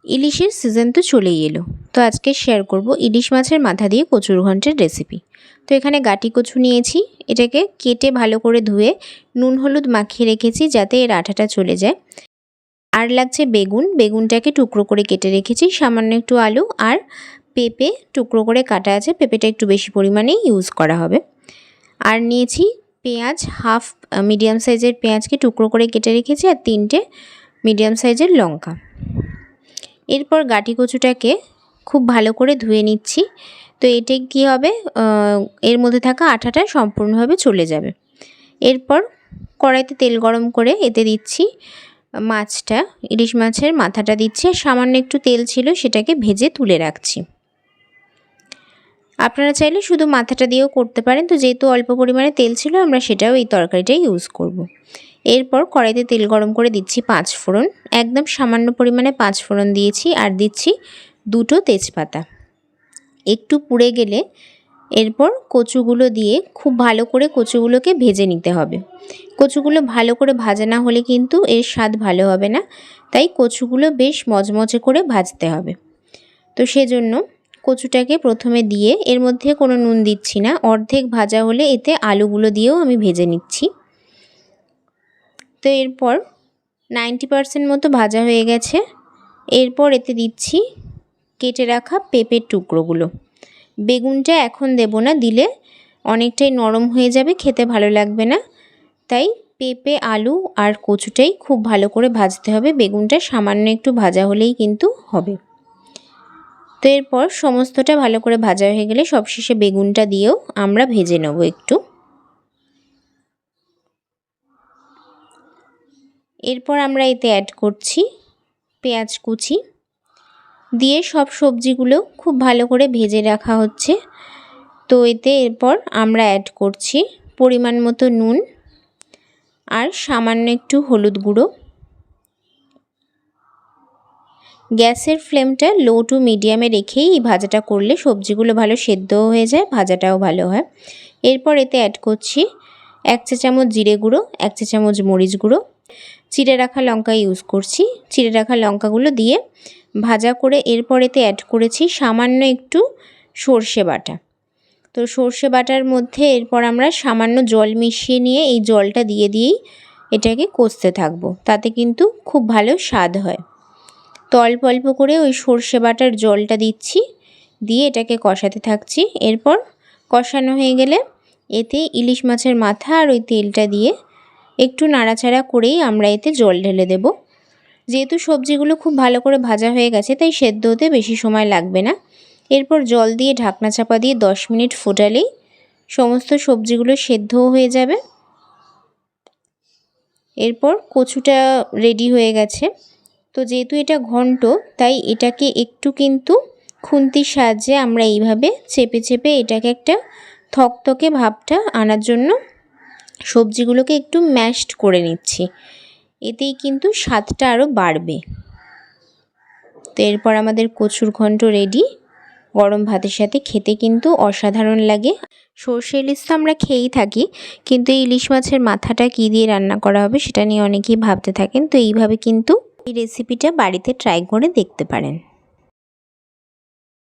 ইলিশের সিজন তো চলেই এলো, তো আজকে শেয়ার করব ইলিশ মাছের মাথা দিয়ে কচুর ঘন্টের রেসিপি। তো এখানে গাটি কচু নিয়েছি, এটাকে কেটে ভালো করে ধুয়ে নুন হলুদ মাখিয়ে রেখেছি যাতে এর আঠাটা চলে যায়। আর লাগছে বেগুন, বেগুনটাকে টুকরো করে কেটে রেখেছি, সামান্য একটু আলু আর পেঁপে টুকরো করে কাটা আছে, পেঁপেটা একটু বেশি পরিমাণেই ইউজ করা হবে। আর নিয়েছি পেঁয়াজ, হাফ মিডিয়াম সাইজের পেঁয়াজকে টুকরো করে কেটে রেখেছি, আর 3টে মিডিয়াম সাইজের লঙ্কা। এরপর গাটি কচুটাকে খুব ভালো করে ধুয়ে নিচ্ছি। তো এতে কী হবে, এর মধ্যে থাকা আঠাটা সম্পূর্ণভাবে চলে যাবে। এরপর কড়াইতে তেল গরম করে এতে দিচ্ছি মাছটা, ইলিশ মাছের মাথাটা দিচ্ছি, আর সামান্য একটু তেল ছিল সেটাকে ভেজে তুলে রাখছি। আপনারা চাইলে শুধু মাথাটা দিয়েও করতে পারেন, তো যেহেতু অল্প পরিমাণে তেল ছিল আমরা সেটাও এই তরকারিটাই ইউজ করব। এরপর কড়াইতে তেল গরম করে দিচ্ছি 5 ফোড়ন, একদম সামান্য পরিমাণে 5 ফোড়ন দিয়েছি, আর দিচ্ছি 2টো তেজপাতা। একটু পুড়ে গেলে এরপর কচুগুলো দিয়ে খুব ভালো করে কচুগুলোকে ভেজে নিতে হবে। কচুগুলো ভালো করে ভাজা না হলে কিন্তু এর স্বাদ ভালো হবে না, তাই কচুগুলো বেশ মচমচে করে ভাজতে হবে। তো সেজন্য কচুটাকে প্রথমে দিয়ে এর মধ্যে কোনো নুন দিচ্ছি না, অর্ধেক ভাজা হলে এতে আলুগুলো দিয়েও আমি ভেজে নিচ্ছি। তো এরপর 90% মতো ভাজা হয়ে গেছে। এরপর এতে দিচ্ছি কেটে রাখা পেঁপের টুকরোগুলো। বেগুনটা এখন দেব না, দিলে অনেকটাই নরম হয়ে যাবে, খেতে ভালো লাগবে না, তাই পেঁপে, আলু আর কচুটাই খুব ভালো করে ভাজতে হবে। বেগুনটা সামান্য একটু ভাজা হলেই কিন্তু হবে। তো এরপর সমস্তটা ভালো করে ভাজা হয়ে গেলে সবশেষে বেগুনটা দিয়েও আমরা ভেজে নেব একটু। এরপর আমরা এতে অ্যাড করছি পেঁয়াজ কুচি, দিয়ে সব সবজিগুলো খুব ভালো করে ভেজে রাখা হচ্ছে। তো এতে এরপর আমরা অ্যাড করছি পরিমাণ মতো নুন আর সামান্য একটু হলুদ গুঁড়ো। গ্যাসের ফ্লেমটা লো টু মিডিয়ামে রেখেই এই ভাজাটা করলে সবজিগুলো ভালো সেদ্ধও হয়ে যায়, ভাজাটাও ভালো হয়। এরপর এতে অ্যাড করছি 1 চা চামচ জিরে গুঁড়ো, 1 চা চামচ মরিচ গুঁড়ো, চিড়ে রাখা লঙ্কা ইউজ করছি, চিড়ে রাখা লঙ্কাগুলো দিয়ে ভাজা করে এরপর এতে অ্যাড করেছি সামান্য একটু সর্ষে বাটা। তো সর্ষে বাটার মধ্যে এরপর আমরা সামান্য জল মিশিয়ে নিয়ে এই জলটা দিয়েই এটাকে কষতে থাকবো, তাতে কিন্তু খুব ভালো স্বাদ হয়। তো অল্প অল্প করে ওই সর্ষে বাটার জলটা দিচ্ছি, দিয়ে এটাকে কষাতে থাকছি। এরপর কষানো হয়ে গেলে এতে ইলিশ মাছের মাথা আর ওই তেলটা দিয়ে একটু নাড়াচাড়া করেই আমরা এতে জল ঢেলে দেব। যেহেতু সবজিগুলো খুব ভালো করে ভাজা হয়ে গেছে তাই সেদ্ধ হতে বেশি সময় লাগবে না। এরপর জল দিয়ে ঢাকনা চাপা দিয়ে 10 মিনিট ফোটালেই সমস্ত সবজিগুলো সেদ্ধও হয়ে যাবে। এরপর কচুটা রেডি হয়ে গেছে। তো যেহেতু এটা ঘন্ট তাই এটাকে একটু কিন্তু খুন্তির সাহায্যে আমরা এইভাবে চেপে চেপে এটাকে একটা থকথকে ভাবটা আনার জন্য সবজিগুলোকে একটু ম্যাশড করে নিচ্ছি, এতেই কিন্তু স্বাদটা আরও বাড়বে। তো এরপর আমাদের কচুর ঘন্ট রেডি, গরম ভাতের সাথে খেতে কিন্তু অসাধারণ লাগে। সর্ষে ইলিশ তো আমরা খেয়েই থাকি, কিন্তু এই ইলিশ মাছের মাথাটা কী দিয়ে রান্না করা হবে সেটা নিয়ে অনেকেই ভাবতে থাকেন। তো এইভাবে কিন্তু এই রেসিপিটা বাড়িতে ট্রাই করে দেখতে পারেন।